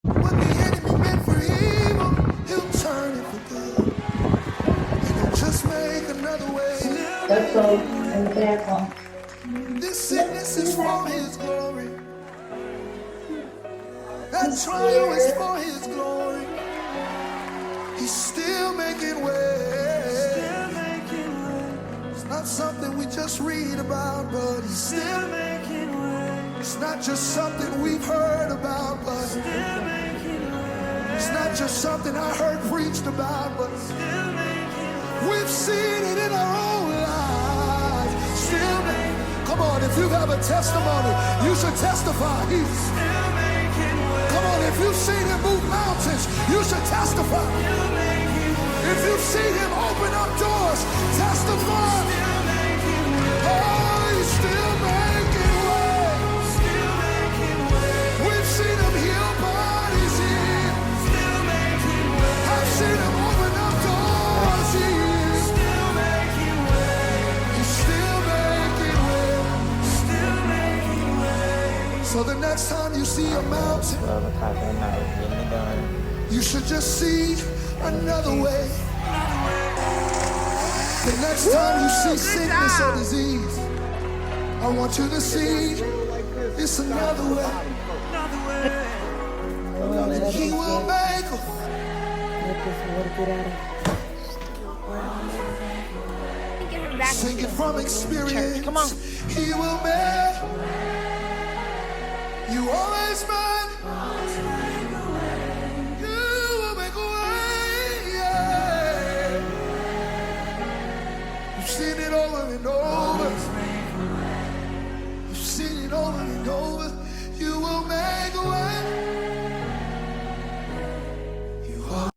What the enemy meant for evil, he'll turn it for good. And he'll just make another way. Let's go in the bathroom. This sickness is for his glory. That trial is for his glory. He's still making ways. It's not something we just read about, but he's still making ways. It's not just something we've heard about, but still making ways. It's not just something I heard preached about, but still making ways. We've seen it in our own lives. Still making ways. Come on, if you have a testimony, you should testify. He's still making ways. Come on, if you've seen him move mountains, you should testify. If you've seen him open up doors, testify. Oh, he's still making ways. We've seen him heal bodies here. I've seen him open up doors here. He's still making ways. So the next time you see a mountain, 12 o'clock at night, getting it done. you should just see another way. The next time you see sickness or disease, I want you to see it's another way. He will make a sing it from experience. Come on. He will make. You always make. You will make a way. Yeah. You've seen it over and over.